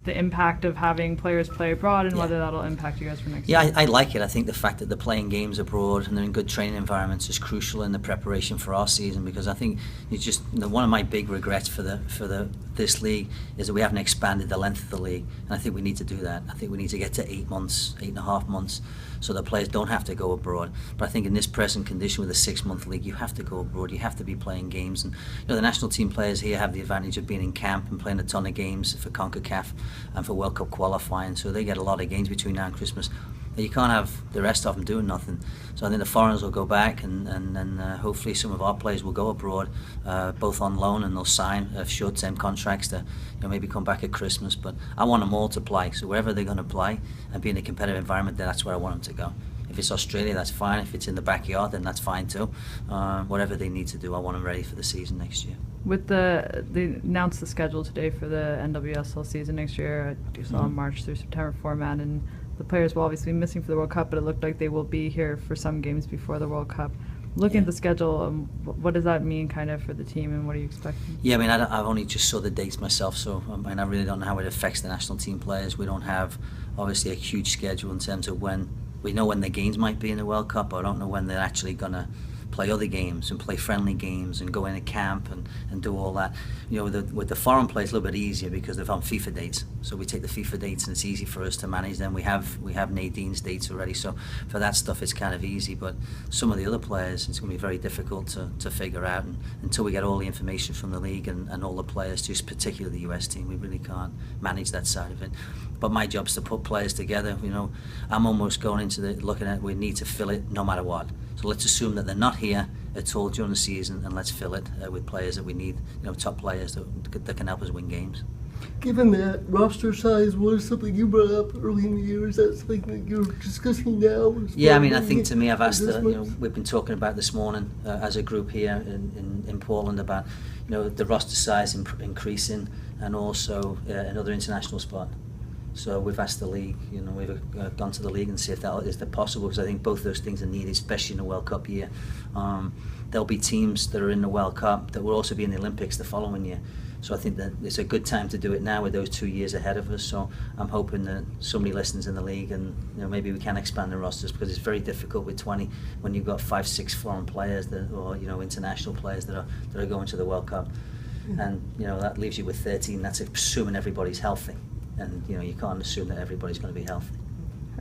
the impact of having players play abroad and whether that'll impact you guys for next year? Yeah, I like it. I think the fact that they're playing games abroad and they're in good training environments is crucial in the preparation for our season, because I think it's just one of my big regrets for this league is that we haven't expanded the length of the league, and I think we need to do that. I think we need to get to 8 months, 8.5 months, so that players don't have to go abroad. But I think in this present condition with a 6-month league, you have to go abroad. You have to be playing games, and the national team players here have the advantage of being in camp and playing a ton of games for CONCACAF and for World Cup qualifying, so they get a lot of games between now and Christmas. You can't have the rest of them doing nothing. So I think the foreigners will go back, and hopefully some of our players will go abroad, both on loan, and they'll sign short-term contracts to maybe come back at Christmas. But I want them all to play, so wherever they're going to play and be in a competitive environment, that's where I want them to go. If it's Australia, that's fine. If it's in the backyard, then that's fine too. Whatever they need to do, I want them ready for the season next year. With they announced the schedule today for the NWSL season next year. You saw March through September format, and the players will obviously be missing for the World Cup, but it looked like they will be here for some games before the World Cup. Looking at the schedule, what does that mean kind of for the team, and what are you expecting? Yeah, I mean, I've only just saw the dates myself, so I really don't know how it affects the national team players. We don't have, obviously, a huge schedule in terms of when. We know when the games might be in the World Cup, but I don't know when they're actually going to play other games and play friendly games and go in a camp and do all that. With the foreign players, a little bit easier because they're on FIFA dates. So we take the FIFA dates and it's easy for us to manage them. We have Nadine's dates already, so for that stuff it's kind of easy. But some of the other players, it's going to be very difficult to figure out, and until we get all the information from the league and all the players, just particularly the US team, we really can't manage that side of it. But my job's to put players together. I'm almost going into looking at, we need to fill it no matter what. So let's assume that they're not here at all during the season, and let's fill it with players that we need, top players that can help us win games. Given that roster size was something you brought up early in the year, is that something that you're discussing now? Yeah, I mean, I think to me, I've asked, we've been talking about this morning as a group here in Portland about, the roster size increasing, and also another international spot. So we've asked the league, we've gone to the league and see if that is possible, because I think both those things are needed, especially in a World Cup year. There'll be teams that are in the World Cup that will also be in the Olympics the following year. So I think that it's a good time to do it now with those 2 years ahead of us. So I'm hoping that somebody listens in the league, and maybe we can expand the rosters, because it's very difficult with 20 when you've got 5-6 foreign players or international players that are going to the World Cup, and that leaves you with 13. That's assuming everybody's healthy. And you can't assume that everybody's going to be healthy.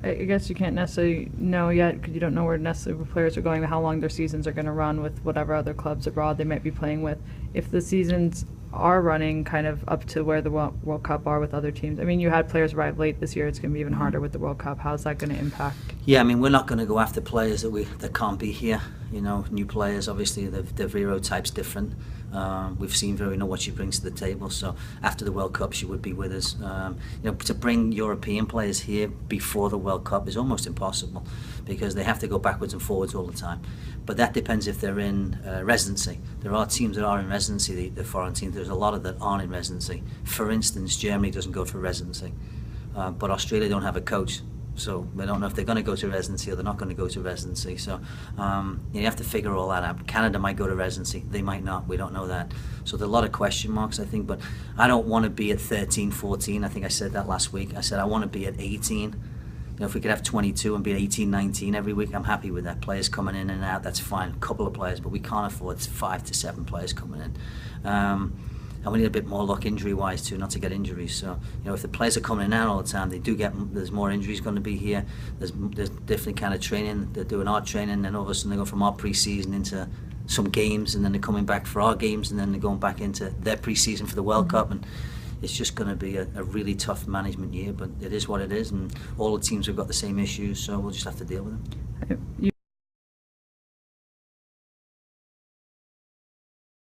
I guess you can't necessarily know yet, because you don't know where necessarily players are going, how long their seasons are going to run with whatever other clubs abroad they might be playing with. If the seasons are running kind of up to where the World Cup are with other teams, I mean, you had players arrive late this year. It's going to be even harder with the World Cup. How's that going to impact? Yeah, I mean, we're not going to go after players that can't be here. New players, obviously, the Vero type's different. We've seen Vero, know what she brings to the table. So after the World Cup, she would be with us. To bring European players here before the World Cup is almost impossible, because they have to go backwards and forwards all the time. But that depends if they're in residency. There are teams that are in residency, the foreign teams. There's a lot of that aren't in residency. For instance, Germany doesn't go for residency, but Australia don't have a coach. So we don't know if they're going to go to residency or they're not going to go to residency. So you have to figure all that out. Canada might go to residency. They might not. We don't know that. So there are a lot of question marks, I think. But I don't want to be at 13, 14. I think I said that last week. I said I want to be at 18. If we could have 22 and be at 18, 19 every week, I'm happy with that. Players coming in and out, that's fine. A couple of players, but we can't afford 5 to 7 players coming in. And we need a bit more luck injury-wise too, not to get injuries. So, if the players are coming in and out all the time, there's more injuries going to be here. There's different kind of training. They're doing our training, and all of a sudden they go from our pre-season into some games, and then they're coming back for our games, and then they're going back into their pre-season for the World Cup. And it's just going to be a really tough management year, but it is what it is, and all the teams have got the same issues, so we'll just have to deal with them.